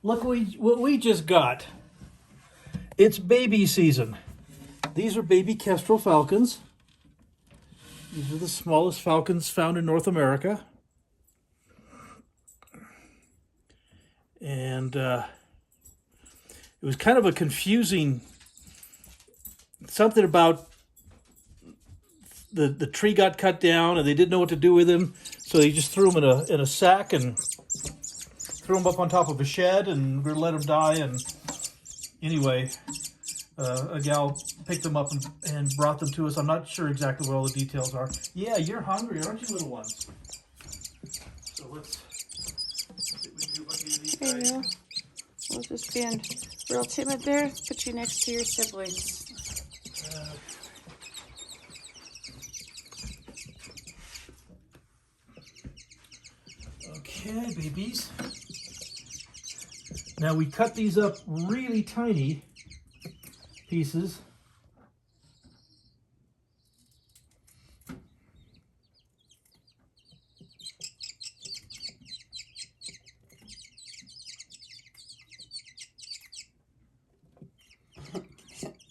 Look what we just got. It's baby season. These are baby Kestrel Falcons. These are the smallest falcons found in North America. And it was kind of a confusing, something about the tree got cut down and they didn't know what to do with him. So they just threw him in a sack and threw him up on top of a shed and we're gonna let him die. And anyway, a gal picked them up and brought them to us. I'm not sure exactly what all the details are. Yeah, you're hungry, aren't you, little ones? So let's see what we can do about these There you go. guys. We'll just being real timid there. Put you next to your siblings. Okay, babies. Now we cut these up really tiny pieces.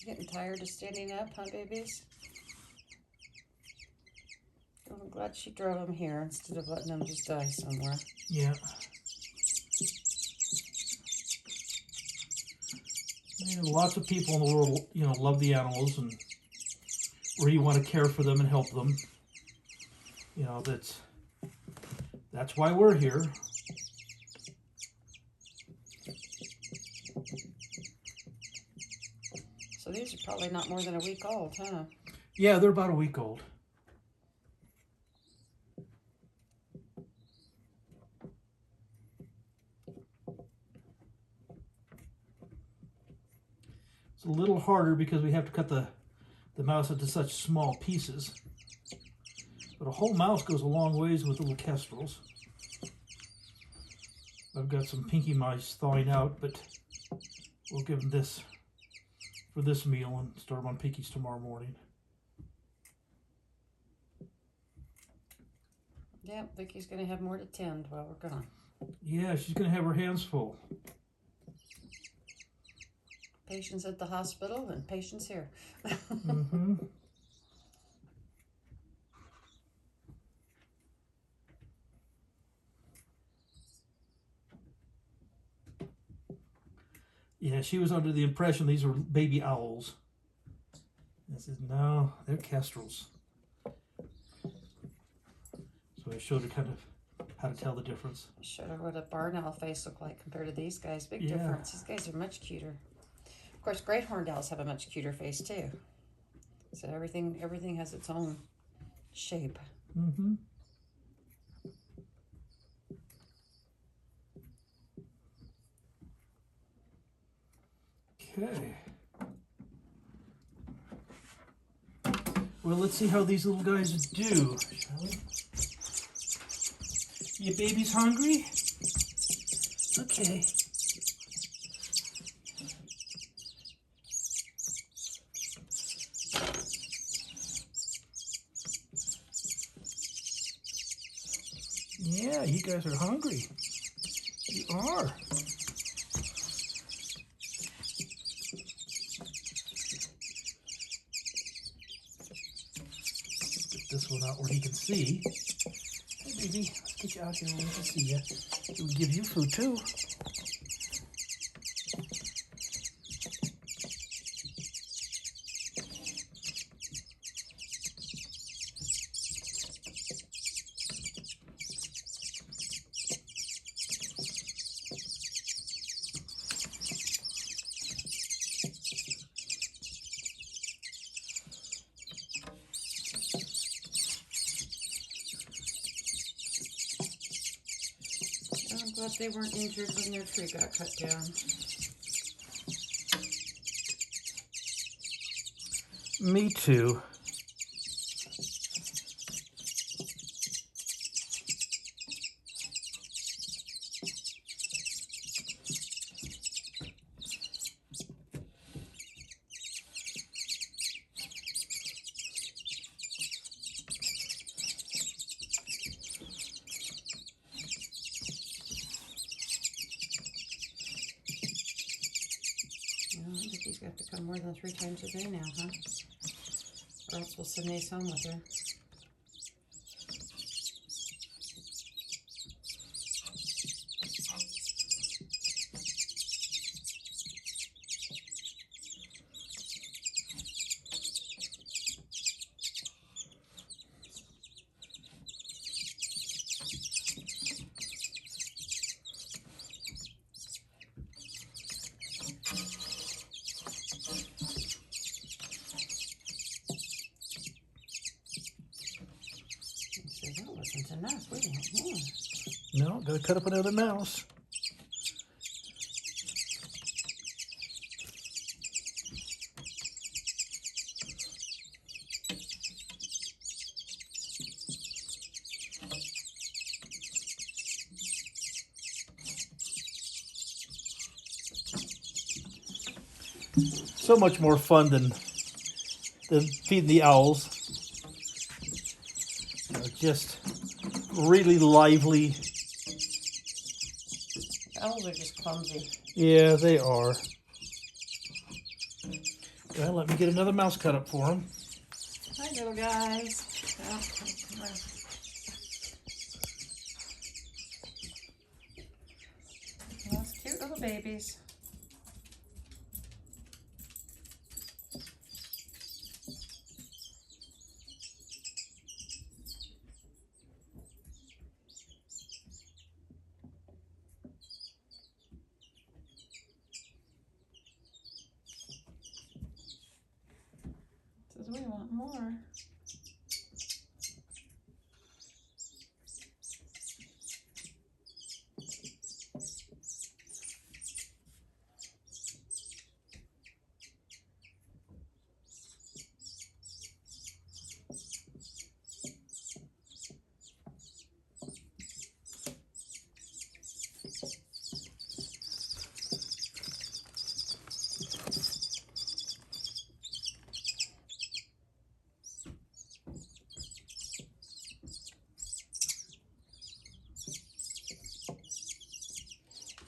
Getting tired of standing up, huh, babies? I'm glad she drove them here instead of letting them just die somewhere. Yeah. Lots of people in the world, love the animals and really want to care for them and help them. That's why we're here. So these are probably not more than a week old, huh? Yeah, they're about a week old. It's a little harder because we have to cut the mouse into such small pieces. But a whole mouse goes a long ways with little kestrels. I've got some pinky mice thawing out, but we'll give them this for this meal and start them on pinkies tomorrow morning. Yep, Vicky's going to have more to tend while we're gone. Yeah, she's going to have her hands full. Patients at the hospital and patients here. Mm-hmm. Yeah, she was under the impression these were baby owls. I said, no, they're kestrels. So I showed her kind of how to tell the difference. I showed her what a barn owl face looked like compared to these guys. Big Yeah. difference. These guys are much cuter. Of course, great horned owls have a much cuter face too. So everything has its own shape. Mm-hmm. Okay. Well, let's see how these little guys do, shall we? You babies hungry? Okay. Yeah, you guys are hungry. You are. Get this one out where he can see. Hey, baby, let's get you out here where we can see you. We'll give you food too. I'm glad they weren't injured when their tree got cut down. Me too. She's got to come more than 3 times a day now, huh? Or else we'll send Ace home with her. That wasn't enough. We want more. No, gotta cut up another mouse. So much more fun than feeding the owls. Just really lively. Owls are just clumsy. Yeah, they are. Well, let me get another mouse cut up for them. Hi, little guys. Oh, come on. Those cute little babies. Says we want more.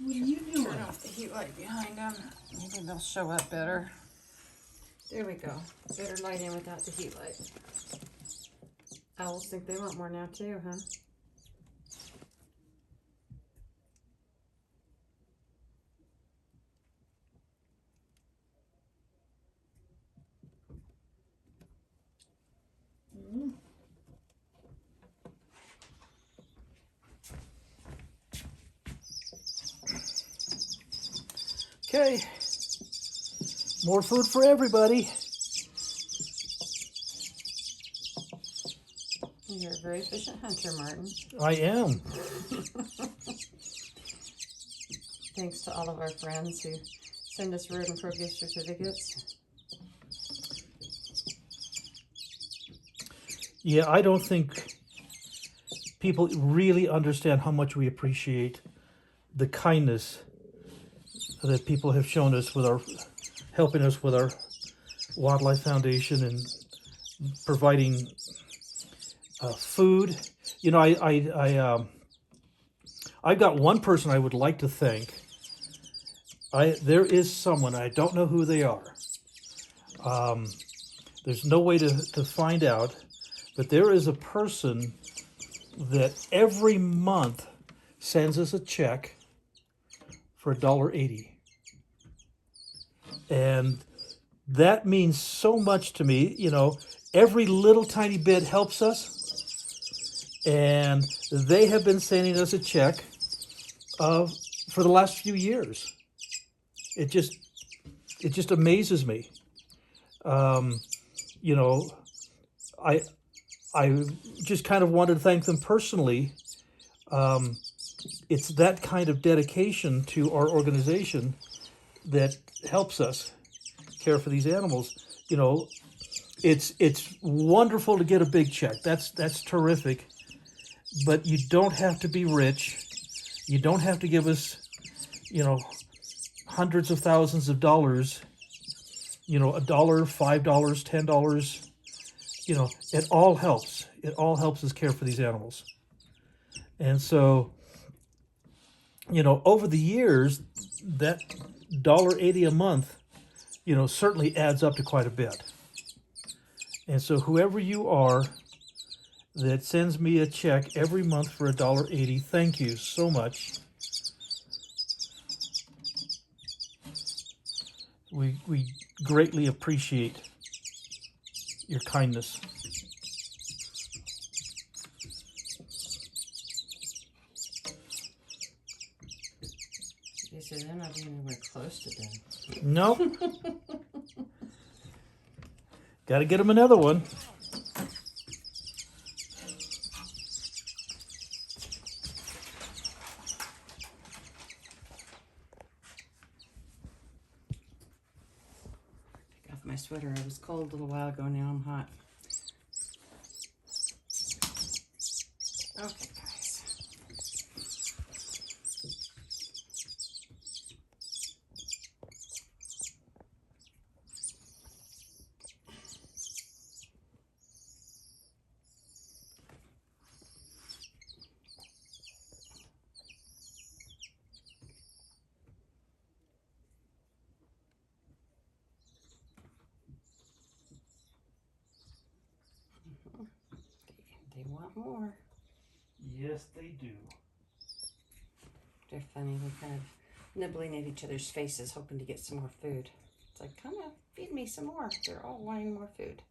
What are you doing? Turn off the heat light behind them. Maybe they'll show up better. There we go. Better light in without the heat light. Owls think they want more now too, huh? Okay, more food for everybody. You're a very efficient hunter, Martin. I am. Thanks to all of our friends who send us road and pro gift certificates. Yeah, I don't think people really understand how much we appreciate the kindness that people have shown us with our helping us with our wildlife foundation and providing food. You know, I've got one person I would like to thank. There is someone, I don't know who they are. There's no way to find out, but there is a person that every month sends us a check for $1.80. And that means so much to me. You know, every little tiny bit helps us. And they have been sending us a check for the last few years. It just amazes me. You know, I just kind of wanted to thank them personally. It's that kind of dedication to our organization that helps us care for these animals. You know, it's wonderful to get a big check. That's terrific. But you don't have to be rich. You don't have to give us, you know, hundreds of thousands of dollars. You know, $1, $5, $10. You know, it all helps. It all helps us care for these animals. And so, you know, over the years, that $1.80 a month, you know, certainly adds up to quite a bit. And so whoever you are that sends me a check every month for $1.80, thank you so much. We greatly appreciate your kindness. They said they're not even anywhere close to done. Nope. Got to get them another one. Take off my sweater. I was cold a little while ago. Now I'm hot. Okay, guys. They want more. Yes, they do. They're funny. They're kind of nibbling at each other's faces, hoping to get some more food. It's like, come on, feed me some more. They're all wanting more food.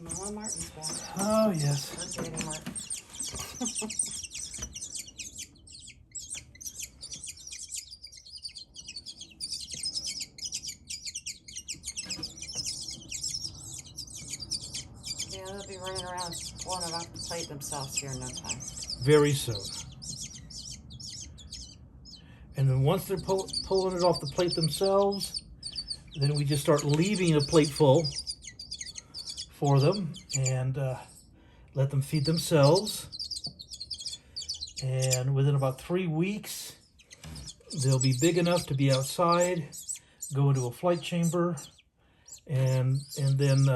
Mama Martin's back. Oh, yes. Or Daddy Martin. Yeah, they'll be running around pulling it off the plate themselves here in no time. Very soon. And then once they're pulling it off the plate themselves, then we just start leaving a plate full for them and let them feed themselves. And within about 3 weeks, they'll be big enough to be outside, go into a flight chamber, and then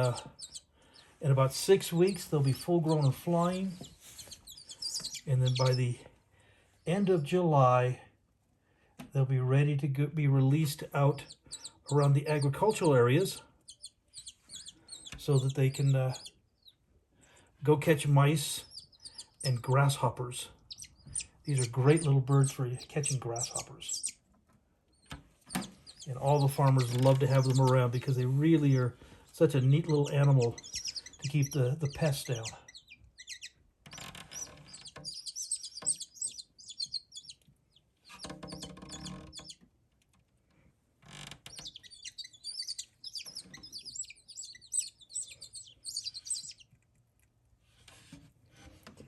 in about 6 weeks, they'll be full grown and flying. And then by the end of July, they'll be ready to be released out around the agricultural areas so that they can go catch mice and grasshoppers. These are great little birds for catching grasshoppers. And all the farmers love to have them around because they really are such a neat little animal to keep the pests down.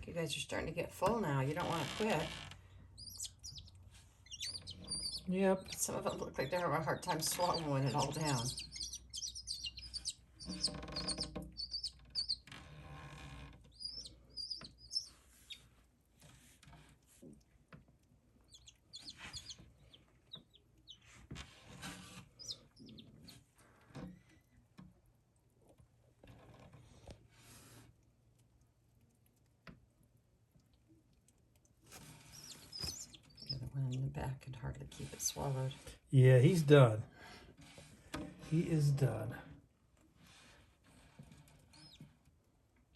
You guys are starting to get full now. You don't want to quit. Yep. Some of them look like they're having a hard time swallowing it all down. One in the back can hardly keep it swallowed. Yeah, he's done. He is done.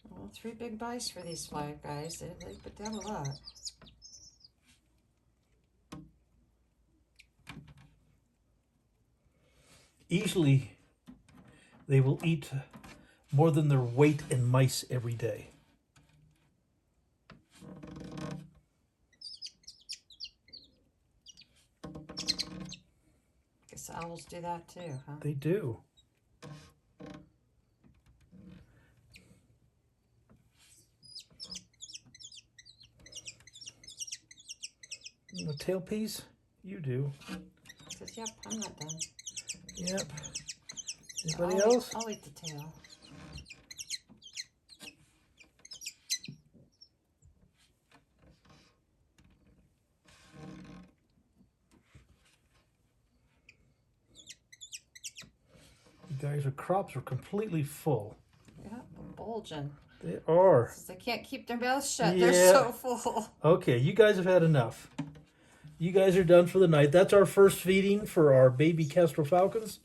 Well, 3 big bites for these 5 guys. They put down a lot. Easily, they will eat more than their weight in mice every day. Guess owls do that too, huh? They do. The tail piece? You do. Says, yep, I'm not done. Yep. Anybody else? I'll eat the tail. guys, our crops are completely full. Yeah, bulging. They are. They can't keep their mouths shut. Yeah. They're so full. Okay, you guys have had enough. You guys are done for the night. That's our first feeding for our baby Kestrel Falcons,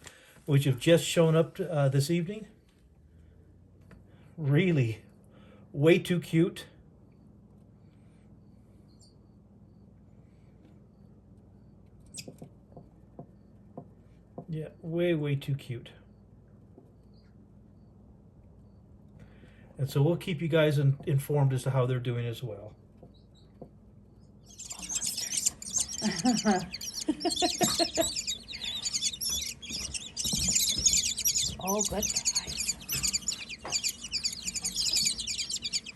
which have just shown up this evening. Really, way too cute. Yeah, way too cute. And so we'll keep you guys informed as to how they're doing as well. Oh, good guys.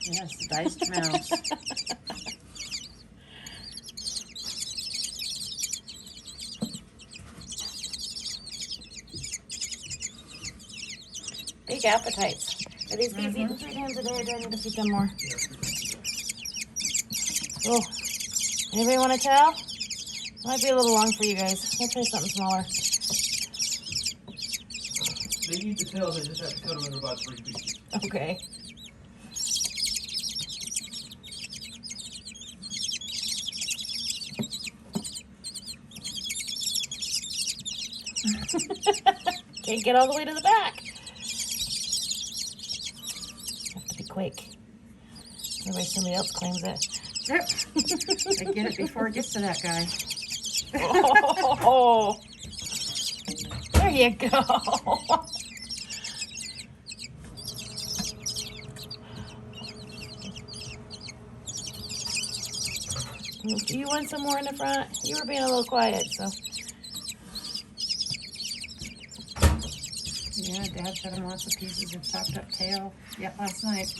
Yes, diced mouse. Big appetites. Are these guys eating 3 times a day, or do I need to feed them more? Oh, anybody want to tell? Might be a little long for you guys. We'll try something smaller. They eat the tails, they just have to cut them into about 3 pieces. Okay. Can't get all the way to the back. Have to be quick. Otherwise somebody else claims it. Yep. I get it before it gets to that guy. Oh, there you go. Do you want some more in the front? You were being a little quiet, so. Yeah, Dad showed him lots of pieces of chopped up tail. Yep, last night.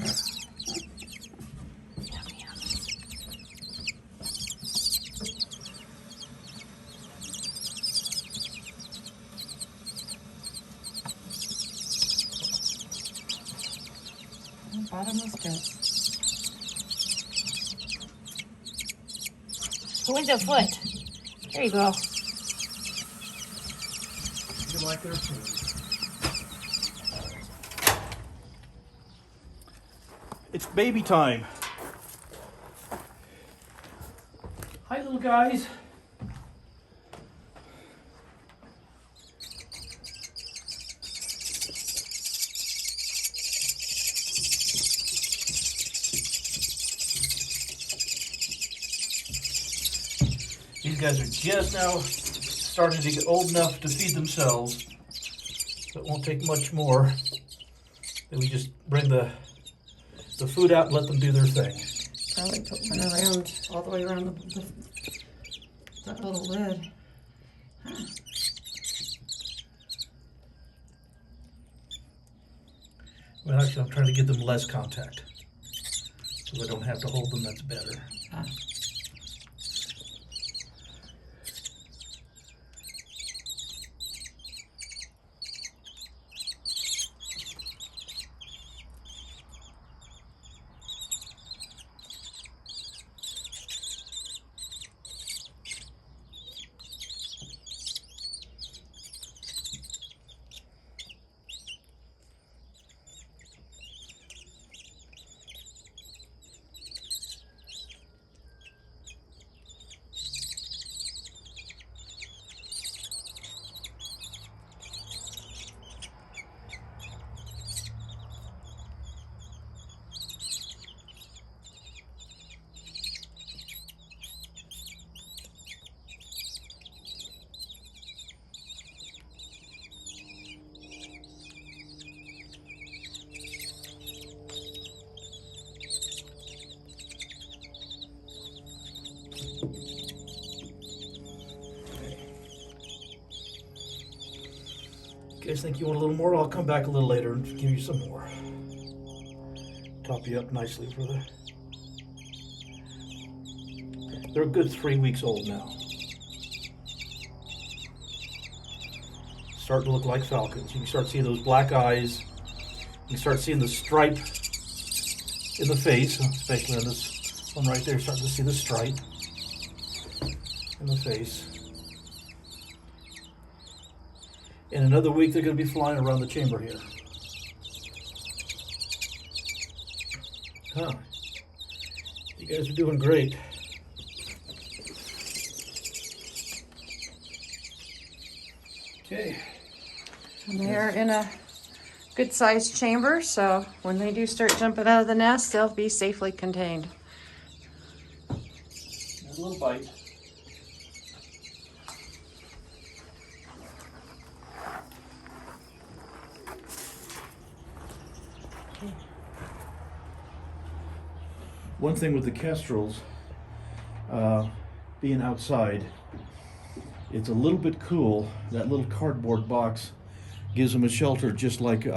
Bottomless pits. Who wins a foot? There you go. You like their food. It's baby time. Hi, little guys. These guys are just now starting to get old enough to feed themselves. So it won't take much more. Then we just bring the food out and let them do their thing. Probably put one around, all the way around that little lid. Huh. Well, actually, I'm trying to give them less contact. So I don't have to hold them, that's better. Huh. You guys think you want a little more? I'll come back a little later and give you some more. Top you up nicely for the... They're a good 3 weeks old now. Starting to look like falcons. You can start seeing those black eyes. You can start seeing the stripe in the face, especially on this one right there. Starting to see the stripe in the face. In another week, they're going to be flying around the chamber here. Huh. You guys are doing great. Okay. And they're in a good sized chamber, so when they do start jumping out of the nest, they'll be safely contained. There's a little bite. One thing with the kestrels, being outside, it's a little bit cool. That little cardboard box gives them a shelter, just like you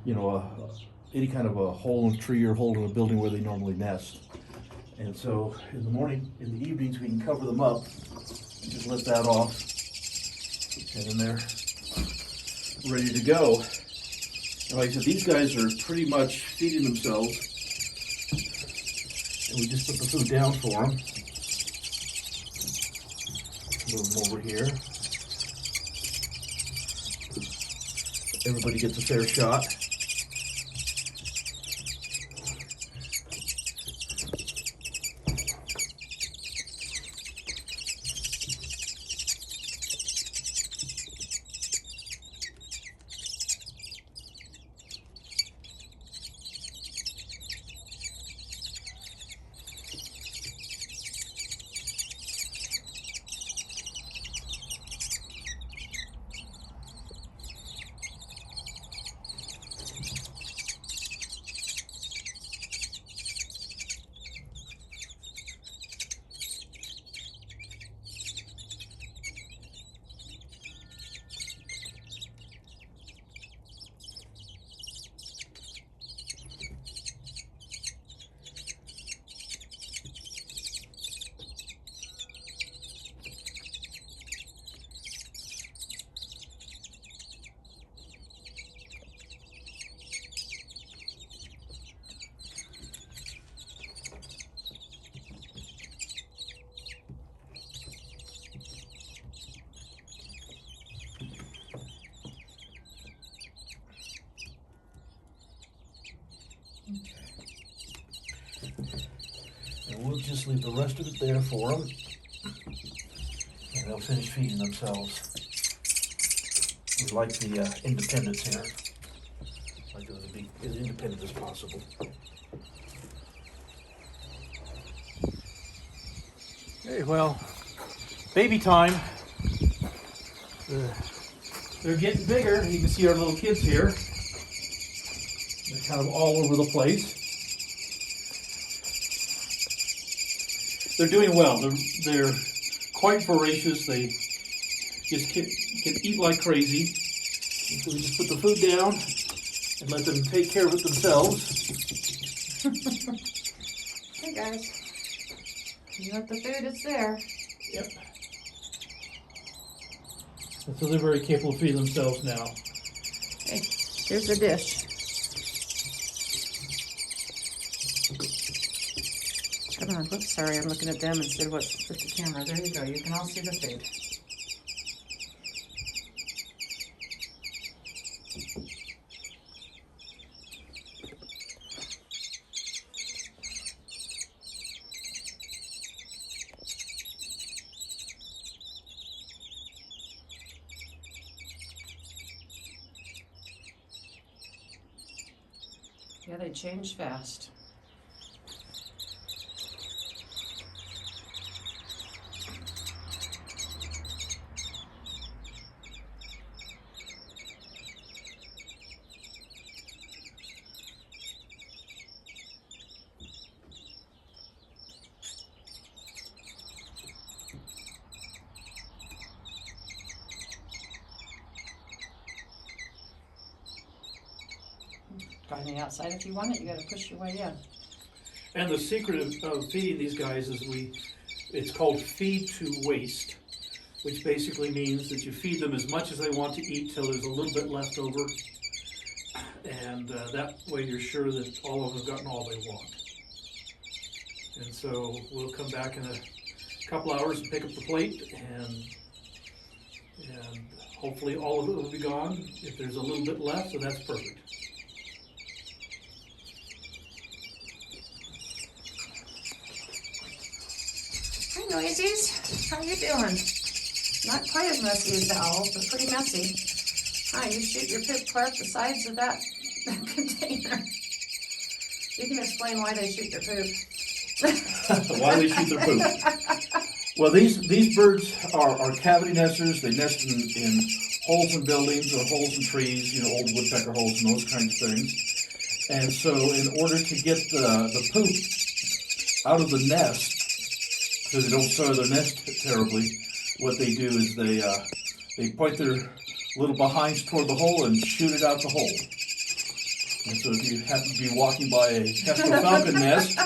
know, any kind of a hole in a tree or hole in a building where they normally nest. And so in the morning, in the evenings, we can cover them up, just let that off, and then they're ready to go. And like I said, these guys are pretty much feeding themselves. And we just put the food down for them. Move them over here. Everybody gets a fair shot. And we'll just leave the rest of it there for them, and they'll finish feeding themselves. We like the independence here. Like them to be as independent as possible. Hey, well, baby time. They're getting bigger. You can see our little kids here. They're kind of all over the place. They're doing well. They're quite voracious. They just can eat like crazy. And so we just put the food down and let them take care of it themselves. Hey guys, you want the food? It's there. Yep. And so they're very capable of feeding themselves now. Hey, here's the dish. Come on, whoops, sorry, I'm looking at them instead of what's with the camera. There you go, you can all see the food. Yeah, they change fast. On the outside, if you want it, you got to push your way in. And the secret of feeding these guys is it's called feed to waste, which basically means that you feed them as much as they want to eat till there's a little bit left over, and that way you're sure that all of them have gotten all they want. And so we'll come back in a couple hours and pick up the plate, and hopefully all of it will be gone. If there's a little bit left, then that's perfect. Hi, Noisies. How you doing? Not quite as messy as the owls, but pretty messy. Hi, you shoot your poop clear up the sides of that container. You can explain why they shoot their poop. Why they shoot their poop. Well, these birds are cavity nesters. They nest in holes in buildings or holes in trees, you know, old woodpecker holes and those kinds of things. And so in order to get the poop out of the nest, so they don't soil their nest terribly, what they do is they point their little behinds toward the hole and shoot it out the hole. And so if you happen to be walking by a Kestrel Falcon nest,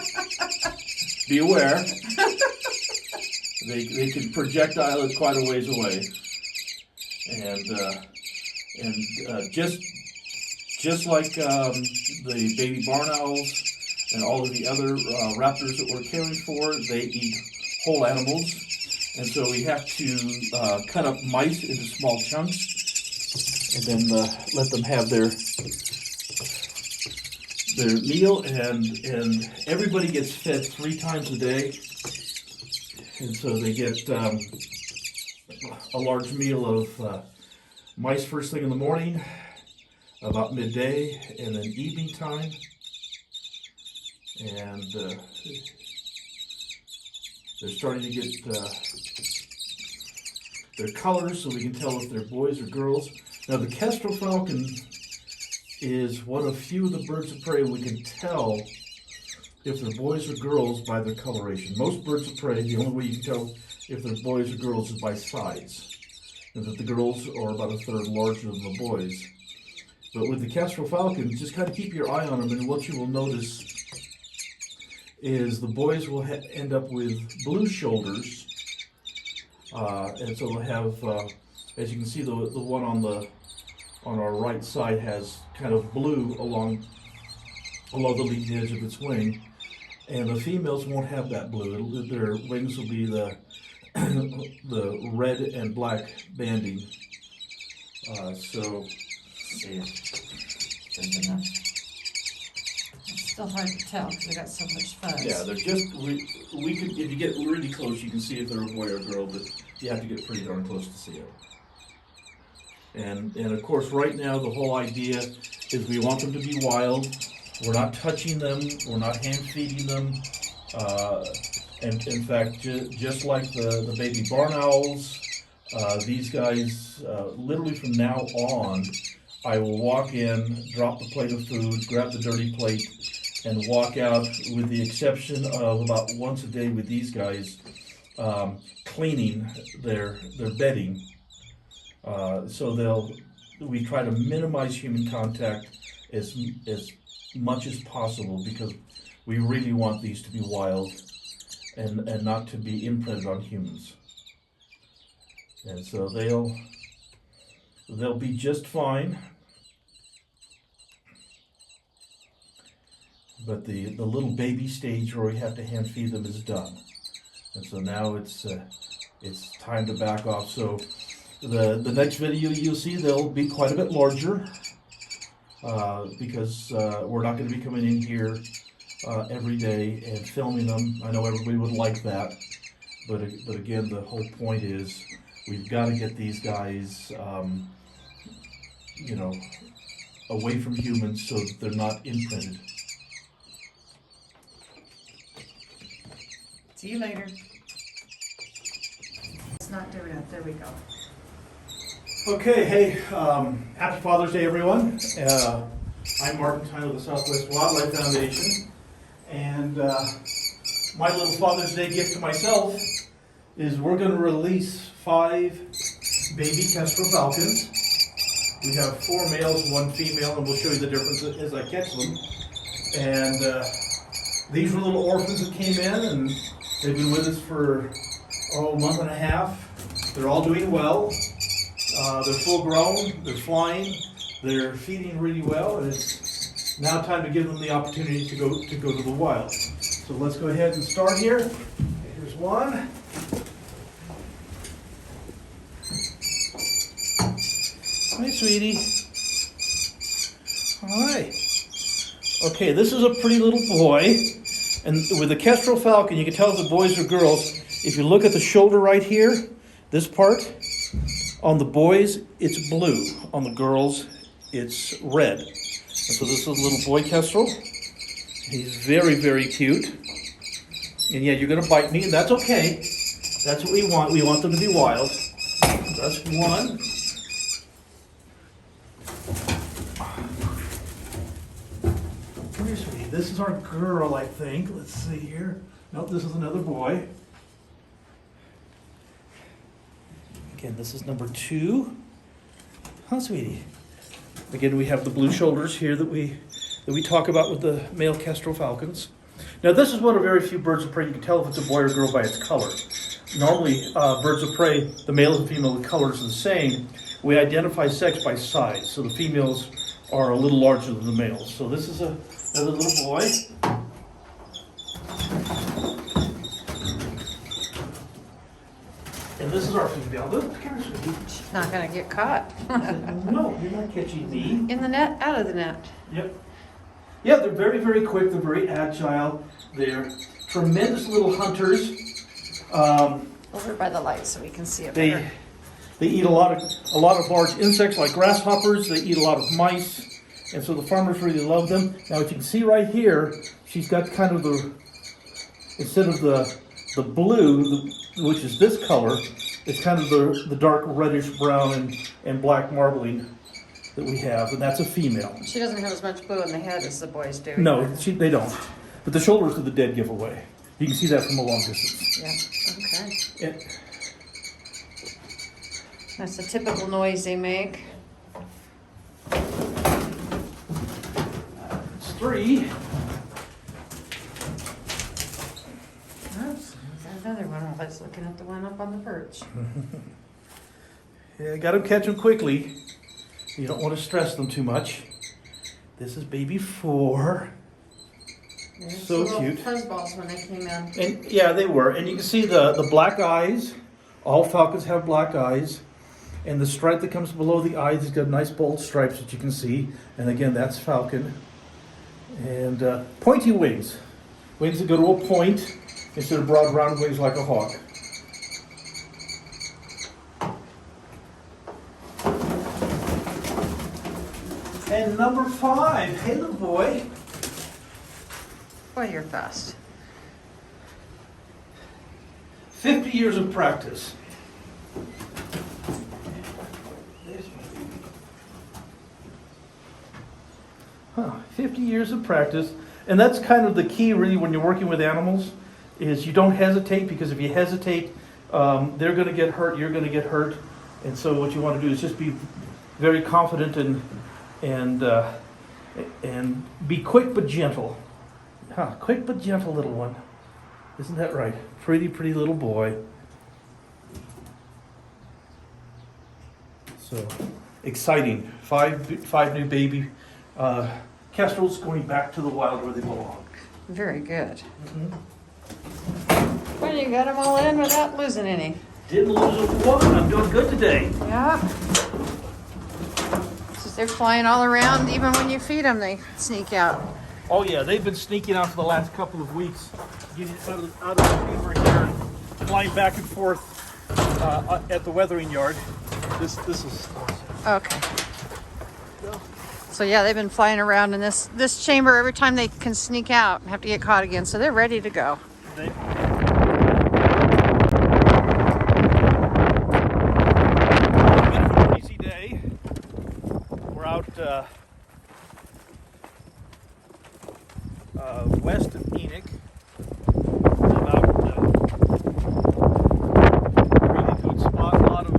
be aware. They can projectile it quite a ways away, and just like the baby barn owls and all of the other raptors that we're caring for, they eat whole animals, and so we have to cut up mice into small chunks, and then let them have their meal, and everybody gets fed 3 times a day. And so they get a large meal of mice first thing in the morning, about midday, and then evening time. And they're starting to get their colors so we can tell if they're boys or girls. Now the Kestrel Falcon is one of few of the birds of prey we can tell if they're boys or girls by their coloration. Most birds of prey, the only way you can tell if they're boys or girls is by size. And that the girls are about a third larger than the boys. But with the Kestrel Falcon, just kind of keep your eye on them, and what you will notice is the boys will end up with blue shoulders. And so they'll have, as you can see, the one on our right side has kind of blue along the leading edge of its wing. And the females won't have that blue. Their wings will be the red and black banding. So, see it. Good enough. It's still hard to tell because they got so much fuzz. yeah, they're just we could, if you get really close, you can see if they're a boy or a girl, but you have to get pretty darn close to see it. And of course, right now the whole idea is we want them to be wild. We're not touching them. We're not hand feeding them. And in fact, just like the baby barn owls, these guys, literally from now on, I will walk in, drop the plate of food, grab the dirty plate, and walk out, with the exception of about once a day with these guys, cleaning their bedding. So we try to minimize human contact as much as possible, because we really want these to be wild and not to be imprinted on humans. And so they'll be just fine. But the little baby stage where we have to hand feed them is done. And so now it's time to back off. So the next video you'll see, they'll be quite a bit larger. Because we're not going to be coming in here every day and filming them. I know everybody would like that, but again, the whole point is we've got to get these guys, away from humans so that they're not imprinted. See you later. Let's not do that. There we go. Okay, hey, happy Father's Day, everyone. I'm Martin Tyler of the Southwest Wildlife Foundation, and my little Father's Day gift to myself is we're going to release 5 baby Kestrel Falcons. We have 4 males, 1 female, and we'll show you the difference as I catch them. And these were little orphans that came in, and they've been with us for a month and a half. They're all doing well. They're full grown, they're flying, they're feeding really well, and it's now time to give them the opportunity to go to the wild. So let's go ahead and start here. Here's one. Hi, sweetie. Hi. Okay, this is a pretty little boy. And with the Kestrel Falcon, you can tell if the boys or girls. If you look at the shoulder right here, this part, on the boys, it's blue. On the girls, it's red. And so this is a little boy Kestrel. He's very, very cute. And yeah, you're going to bite me, and that's okay. That's what we want. We want them to be wild. That's one. Come here, sweetie. This is our girl, I think. Let's see here. Nope, this is another boy. Again, this is number 2. Huh, sweetie? Again, we have the blue shoulders here that we talk about with the male Kestrel Falcons. Now, this is one of very few birds of prey. You can tell if it's a boy or girl by its color. Normally, birds of prey, the male and female, the colors are the same. We identify sex by size, so the females are a little larger than the males. So this is another little boy. And this is our female. Look, come here, sweetie. She's not gonna get caught. No, you're not catching me. In the net, out of the net. Yep. Yeah, they're very, very quick. They're very agile. They're tremendous little hunters. Over by the light so we can see it They better. they eat a lot of large insects like grasshoppers. They eat a lot of mice, and so the farmers really love them. Now, if you can see right here, she's got kind of instead of the blue, which is this color, it's kind of the dark reddish brown and black marbling that we have, and that's a female. She doesn't have as much blue in the head as the boys do. No, they don't. But the shoulders are the dead giveaway. You can see that from a long distance. Yeah, okay. Yeah. That's the typical noise they make. It's 3. Oops, there's another one. I was looking at the one up on the perch. Yeah, got to catch them quickly. You don't want to stress them too much. This is baby 4. There's So little cute. fuzzballs when they came in. And yeah, they were. And you can see the black eyes. All falcons have black eyes. And the stripe that comes below the eyes has got nice bold stripes that you can see. And again, that's falcon. And pointy wings. Wings that go to a point instead of broad round wings like a hawk. And number 5. Hey, little boy. Boy, you're fast. 50 years of practice. 50 years of practice. And that's kind of the key, really, when you're working with animals, is you don't hesitate, because if you hesitate, they're going to get hurt, you're going to get hurt. And so what you want to do is just be very confident and be quick but gentle. Quick but gentle, little one. Isn't that right? Pretty, pretty little boy. So, exciting. Five new baby kestrels going back to the wild where they belong. Very good. Mm-hmm. Well, you got them all in without losing any. Didn't lose a one. I'm doing good today. Yeah. They're flying all around. Even when you feed them, they sneak out. Oh yeah, they've been sneaking out for the last couple of weeks, getting out of the fever here and flying back and forth at the weathering yard. This is Okay. So yeah, they've been flying around in this chamber every time they can sneak out and have to get caught again. So they're ready to go. Been a breezy day. We're out west of Enoch, about a really good spot. A lot of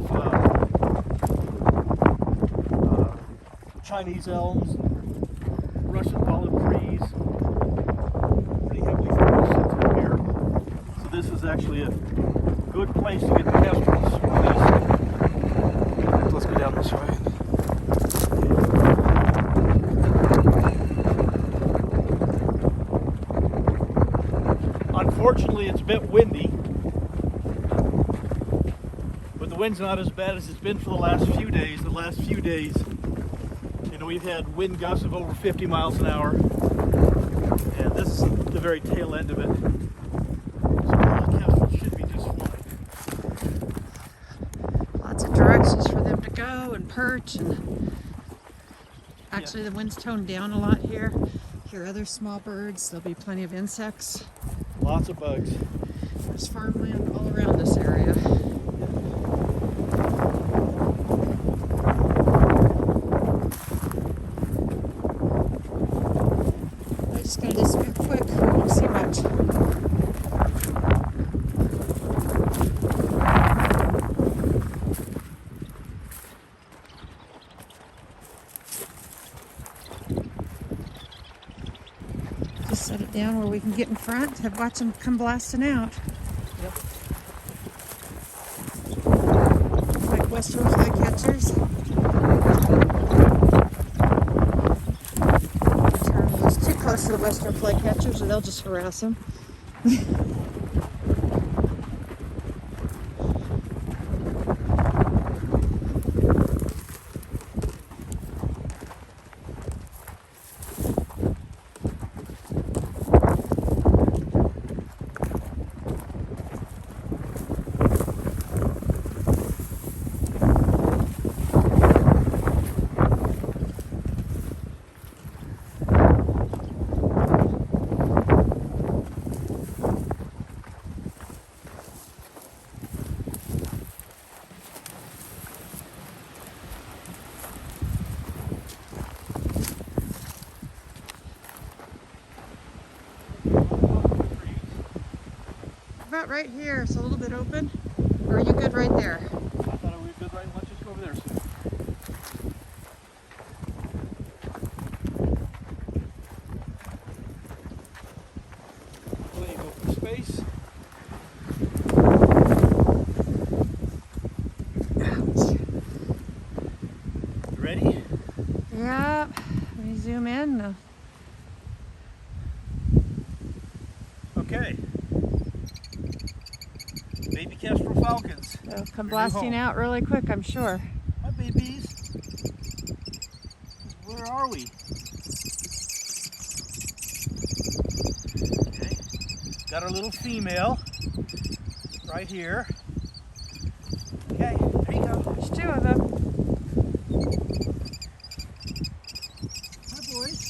Chinese elms, Russian olive trees, pretty heavily forested through here. So this is actually a good place to get the kestrels. Let's go down this way. Unfortunately, it's a bit windy, but the wind's not as bad as it's been for the last few days. The last few days, you know, we've had wind gusts of over 50 miles an hour. And this is the very tail end of it. So the Kestrel should be just fine. Lots of directions for them to go and perch. And actually, the wind's toned down a lot here. Hear other small birds. There'll be plenty of insects. Lots of bugs. There's farmland all around this area. I'm just going to disappear quick. We won't see much. Just set it down where we can get in front and watch them come blasting out. Yep. Like western flycatchers. Turn those too close to the western flycatchers or they'll just harass them. About right here, it's a little bit open. Or are you good right there? I thought we were good, right? Let's just go over there soon. Plenty of open space. You ready? Yeah. Let me zoom in. Okay. Baby Kestrel Falcons. They'll come Your new blasting home. out really quick, I'm sure. Hi, babies. Where are we? Okay. Got our little female right here. Okay, there you go. There's two of them. Hi, boys.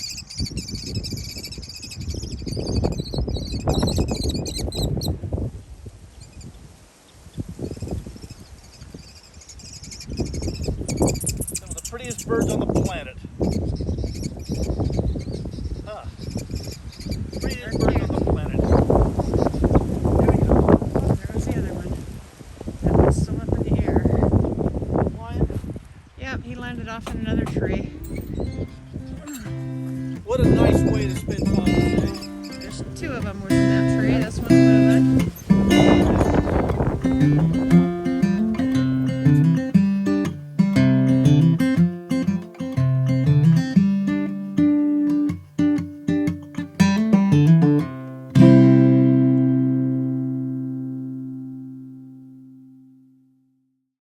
Some of the prettiest birds on the planet. Huh. Prettiest birds on the planet. There we go. There was the other one. That one's still up in the air. Flying. Yep, he landed off in another tree. What a nice way to spend Father's Day. There's two of them were in that tree. This one's one of them.